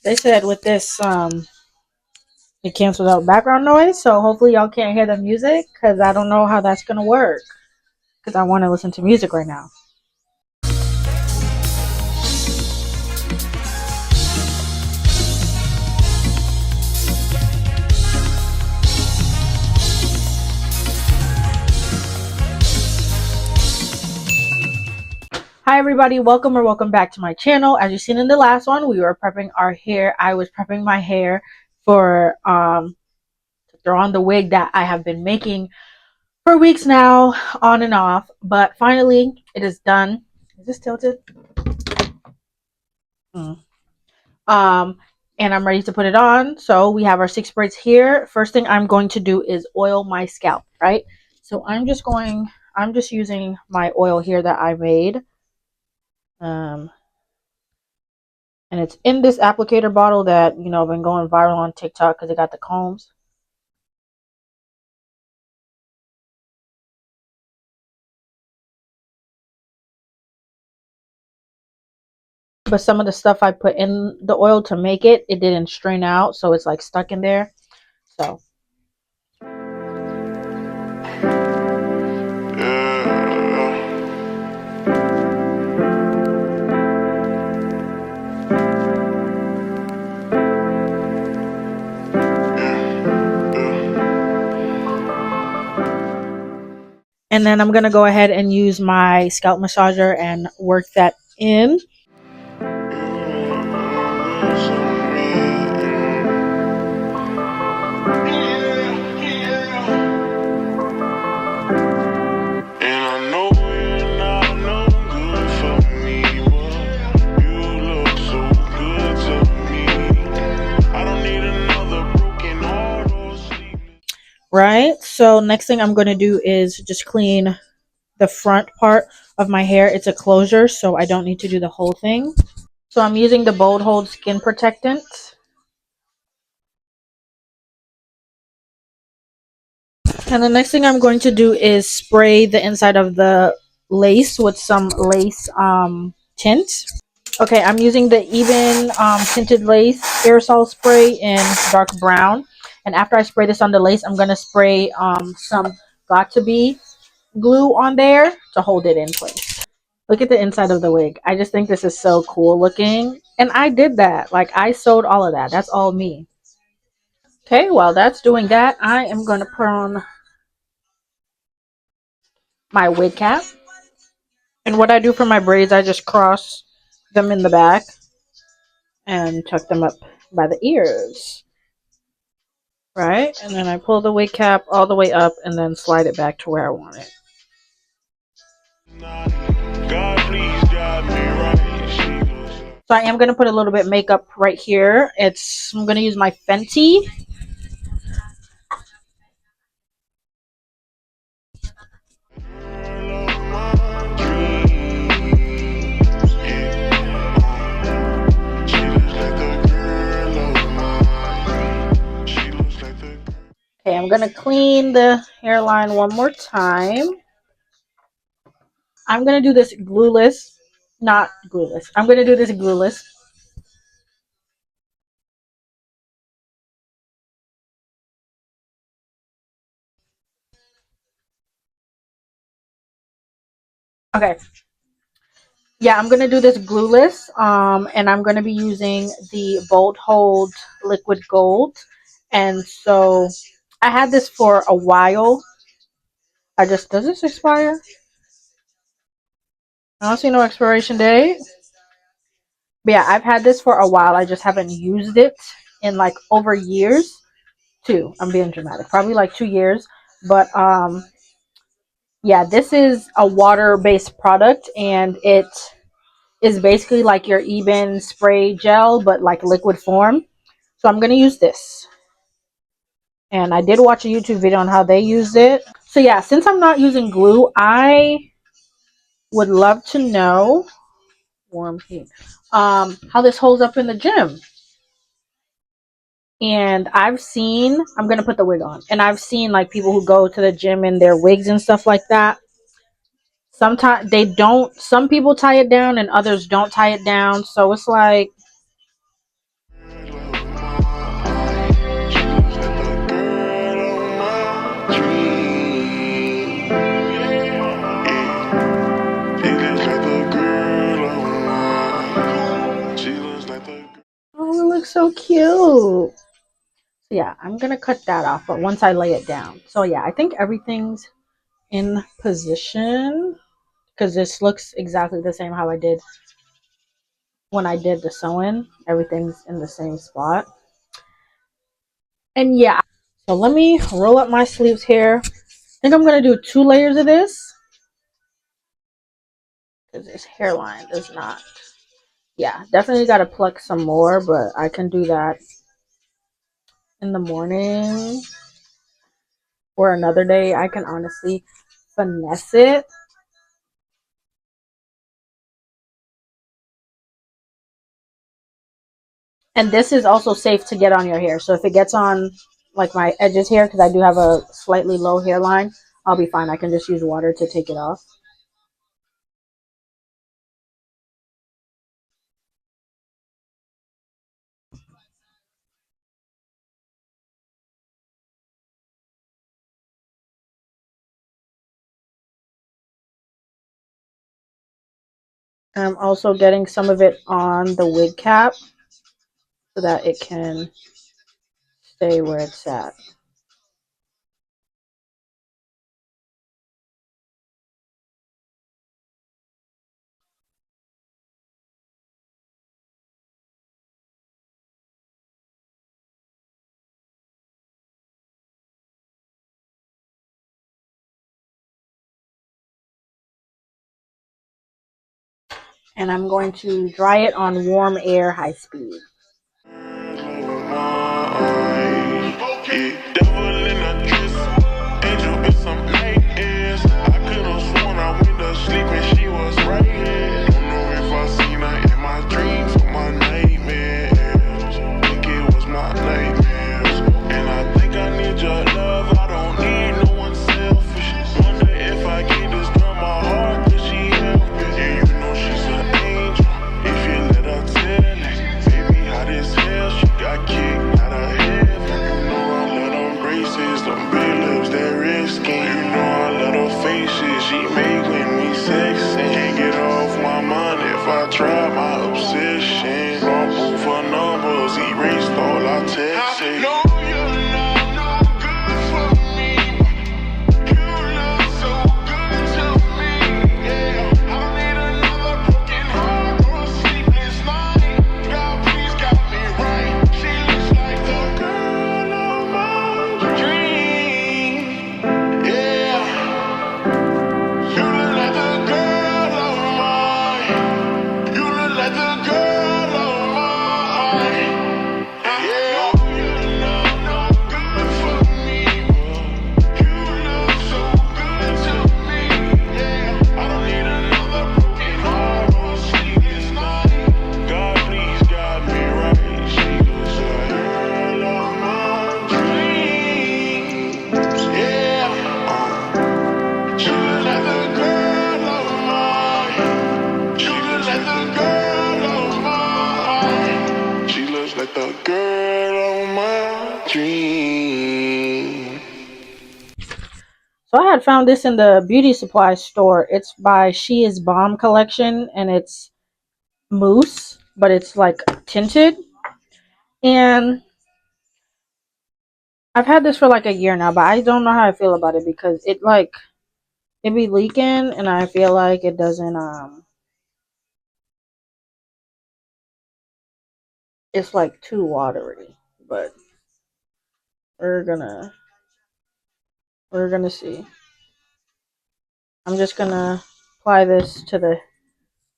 They said with this, it cancels out background noise, so hopefully y'all can't hear the music, because I don't know how that's gonna work, because I want to listen to music right now. Hi everybody, welcome back to my channel. As you've seen in the last one, we were prepping our hair. I was prepping my hair for to throw on the wig that I have been making for weeks now, on and off, but finally it is done. Is this tilted? And I'm ready to put it on. So we have our 6 braids here. First thing I'm going to do is oil my scalp, right? So I'm just using my oil here that I made. And it's in this applicator bottle that, you know, been going viral on TikTok because it got the combs. But some of the stuff I put in the oil to make it, it didn't strain out, so it's like stuck in there. So and then I'm gonna go ahead and use my scalp massager and work that in. Right, so next thing I'm going to do is just clean the front part of my hair. It's a closure, so I don't need to do the whole thing. So I'm using the Bold Hold Skin Protectant. And the next thing I'm going to do is spray the inside of the lace with some lace tint. Okay, I'm using the Ebin tinted lace aerosol spray in dark brown. And after I spray this on the lace, I'm going to spray some Got2b glue on there to hold it in place. Look at the inside of the wig. I just think this is so cool looking. And I did that. Like, I sewed all of that. That's all me. Okay, while that's doing that, I am going to put on my wig cap. And what I do for my braids, I just cross them in the back and tuck them up by the ears. Right? And then I pull the wig cap all the way up and then slide it back to where I want it. So I am going to put a little bit of makeup right here. I'm going to use my Fenty. Okay, I'm going to clean the hairline one more time. I'm going to do this glueless. Not glueless. I'm going to do this glueless. Okay. Yeah, I'm going to do this glueless. And I'm going to be using the Bold Hold Liquid Gold. And so I had this for a while. Does this expire? I don't see no expiration date. But yeah, I've had this for a while. I just haven't used it in like over years. I'm being dramatic. Probably like 2 years. But yeah, this is a water-based product, and it is basically like your Ebin spray gel, but like liquid form. So I'm gonna use this. And I did watch a YouTube video on how they used it. So yeah, since I'm not using glue, I would love to know warm heat how this holds up in the gym. And I'm gonna put the wig on, and I've seen like people who go to the gym in their wigs and stuff like that. Sometimes they don't, some people tie it down and others don't tie it down. So it's like, oh, it looks so cute. So yeah, I'm gonna cut that off, but once I lay it down. So yeah, I think everything's in position because this looks exactly the same how I did when I did the sewing. Everything's in the same spot. And yeah, so let me roll up my sleeves here. I think I'm gonna do 2 layers of this because this hairline does not. Yeah, definitely got to pluck some more, but I can do that in the morning or another day. I can honestly finesse it. And this is also safe to get on your hair. So if it gets on like my edges here, because I do have a slightly low hairline, I'll be fine. I can just use water to take it off. I'm also getting some of it on the wig cap so that it can stay where it's at. And I'm going to dry it on warm air, high speed. So I had found this in the beauty supply store. It's by She Is Bomb collection, and it's mousse, but it's like tinted. And I've had this for like a year now, but I don't know how I feel about it because it like it be leaking, and I feel like it doesn't it's like too watery. But we're gonna see. I'm just gonna apply this to the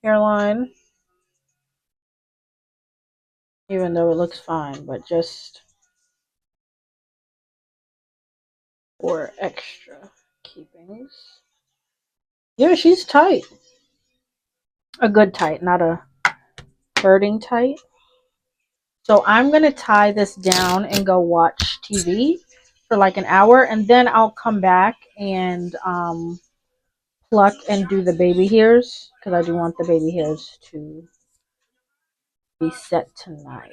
hairline, even though it looks fine, but just for extra keepings. Yeah, she's tight. A good tight, not a hurting tight. So I'm going to tie this down and go watch TV for like an hour, and then I'll come back and pluck and do the baby hairs because I do want the baby hairs to be set tonight.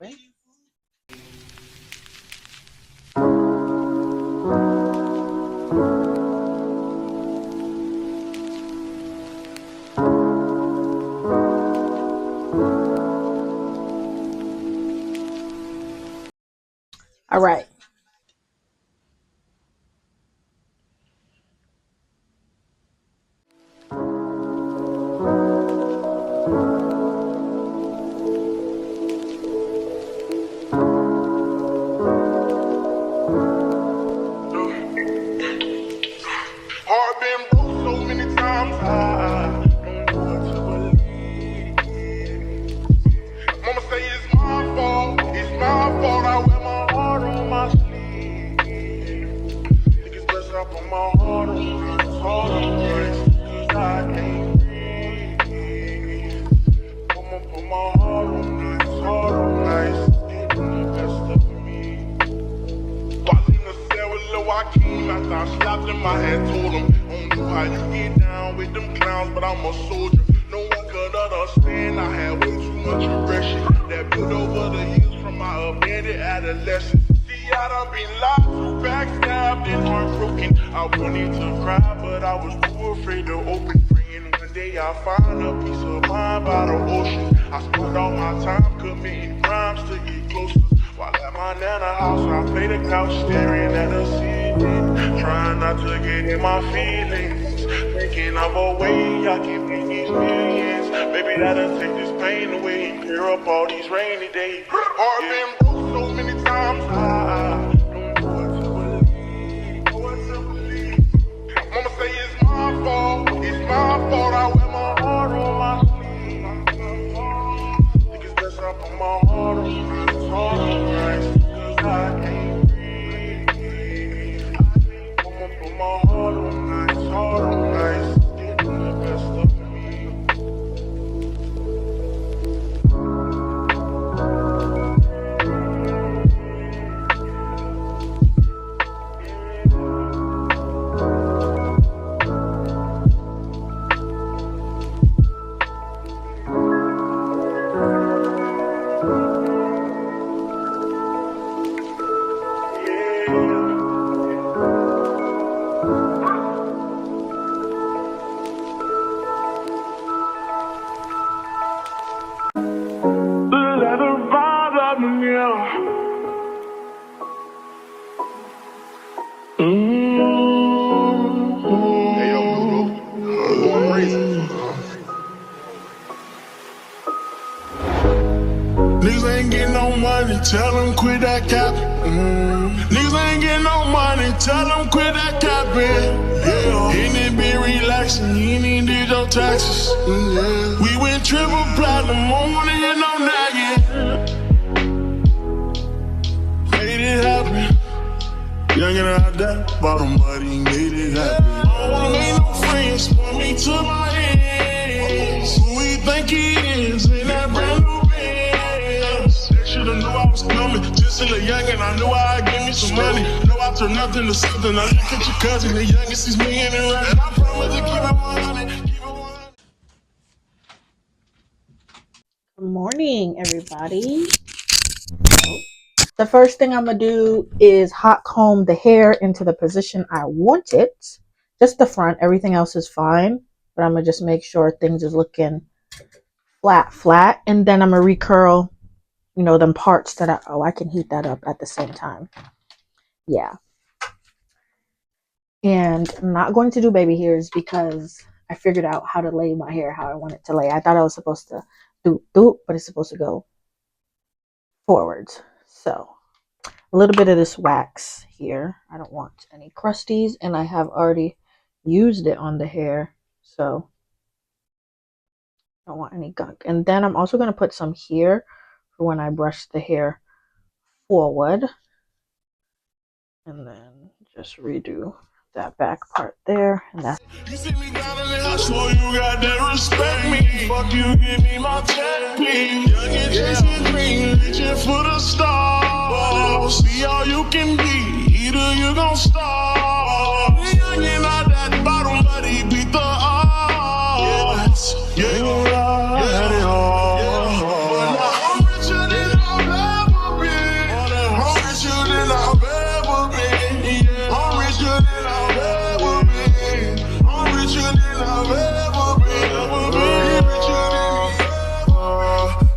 Okay. All right. Heart been broke so many times, I don't know what to believe. Mama say it's my fault, I wear my heart on my sleeve. Think it's best I put my heart on ice, cause I can't breathe. I'ma put my heart on ice, getting the best of me. While in the cell with Lil Joaquin, after I slapped him, I had told him, I don't know how you get down with them clowns, but I'm a soldier. No one could understand, I had way too much aggression that built over the years from my abandoned adolescence. See, I done been lied to, backstabbed and heartbroken. I wanted to cry, but I was too afraid to open. Praying one day I'll find a peace of mind by the ocean. I spent all my time committing crimes to get closer. While at my nana house, I play the couch, staring at the ceiling, trying not to get in my feelings, thinking of a way I can make these millions. Maybe that'll take this pain away and clear up all these rainy days. Heart been broke so many times, I don't know what to believe. Mama say it's my fault, I wear my heart on my sleeve. Think it's best I put my heart on ice, cause I can't breathe. I'ma put my heart on ice, getting the best of me. Niggas ain't getting no money, tell them quit that cap. Niggas ain't getting no money, tell them quit that capping. Yeah, he need be relaxing, he ain't did your taxes. Yeah. We went triple platinum, won't wanna hear no nagging. Made it happen. Young and out there, bottom buddy, made it happen. I don't wanna make no friends, point me to my ends. Who he think he is, in that brand new Benz. They should've knew I was coming, just still a young and I knew I'd give me some money. Know I turned nothing to something, I look at your cousin, the youngest is me and running. I promise to keep it 100, keep it 100. Good morning, everybody. The first thing I'm going to do is hot comb the hair into the position I want it. Just the front. Everything else is fine. But I'm going to just make sure things is looking flat. And then I'm going to recurl, you know, them parts that I can heat that up at the same time. Yeah. And I'm not going to do baby hairs because I figured out how to lay my hair, how I want it to lay. I thought I was supposed to do, but it's supposed to go forwards. So a little bit of this wax here. I don't want any crusties, and I have already used it on the hair, so I don't want any gunk. And then I'm also going to put some here for when I brush the hair forward, and then just redo that back part there. And that's You see me down in the house, so you got to respect me. Fuck you, give me my check, please. Young and chasing green, reaching for the stars. See all you can be, either you gon' starve. Youngin' out that bottom, but he beat the odds. Yeah, he gon' ride it hard. But now I'm richer than I've ever been. I'm richer than I've ever been. Yeah, I'm richer than I've ever been. I'm richer than I've ever been. Richer than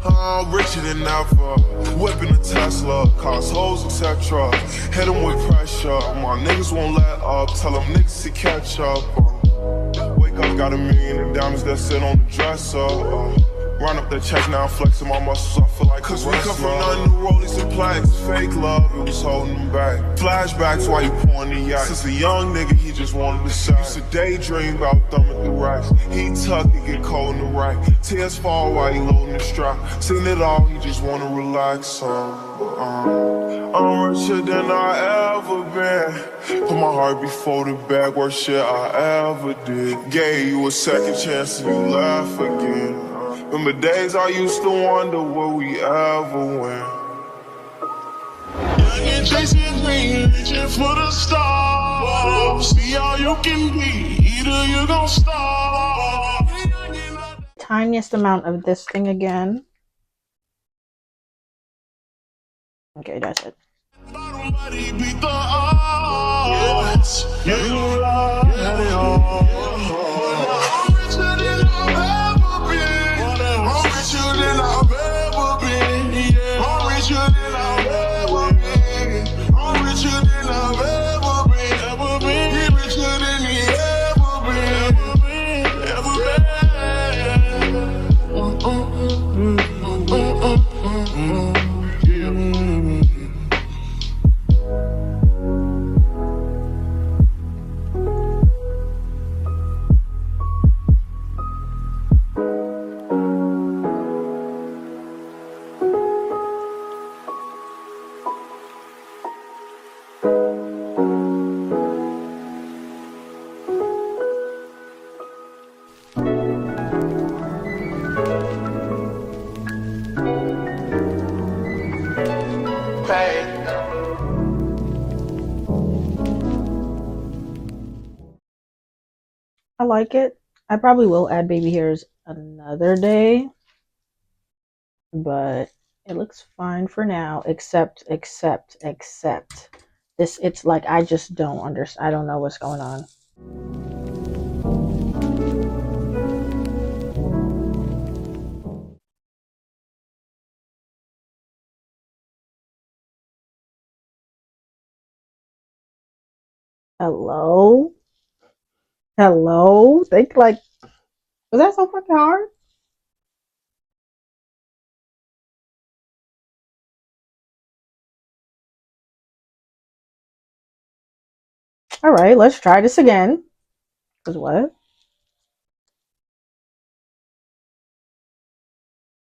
I'm richer than ever. Whipping a Tesla, cost hoes, etc. Hit them with pressure. My niggas won't let up. Tell them niggas to catch up. Wake up, got $1 million in diamonds that sit on the dresser. Run up that check, now I'm flexing my muscles. I feel like cause we come from nothing to rollies and plaques. Fake love, it was holding them back. Flashbacks while you pouring the yak. Since a young nigga, he just wanted to shine. Used to daydream about thumbing through racks. He tuck, it get cold in the rack. Tears fall while he loading the strap. Seen it all, he just wanna relax. I'm richer than I ever been. Put my heart before the bag, worst shit I ever did. Gave you a second chance and you laugh again. Remember days I used to wonder will we ever win. Youngin' chasing green, reaching for the stars. See all you can be, either you gon' starve. Tiniest amount of this thing again. Okay, that's it. Somebody beat the odds. Yeah, you ride it hard. I'm richer than I've ever been. I'm richer than I've ever been. Yeah, I'm richer than I've ever been. I'm richer than I've ever been. Ever been. He richer than he ever been. Ever been. I like it. I probably will add baby hairs another day, but it looks fine for now, except this. It's like I just don't understand. I don't know what's going on. Hello? Hello? Think like, was that so fucking hard? All right, let's try this again. Cause what?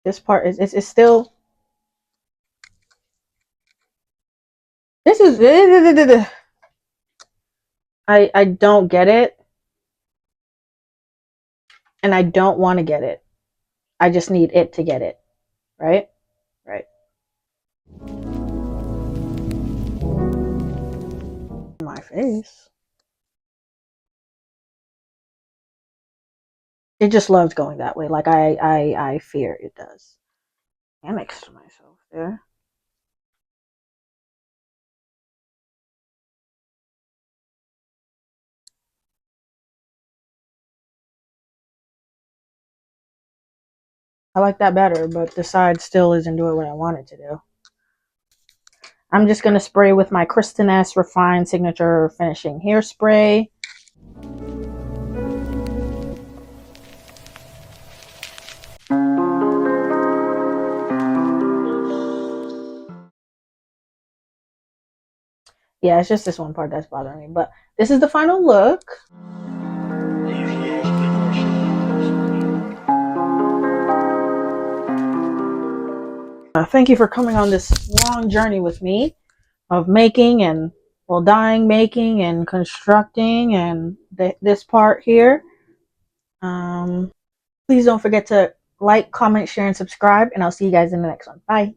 This part is it's still. This is. I don't get it, and I don't want to get it. I just need it to get it. Right? Right. My face. It just loves going that way. Like I fear it does. I'm next to myself there. I like that better, but the side still isn't doing what I want it to do. I'm just gonna spray with my Kristen S Refined Signature Finishing Hairspray. Yeah, it's just this one part that's bothering me, but this is the final look. Thank you for coming on this long journey with me of making and, well, dyeing, making, and constructing, and this part here. Please don't forget to like, comment, share, and subscribe, and I'll see you guys in the next one. Bye.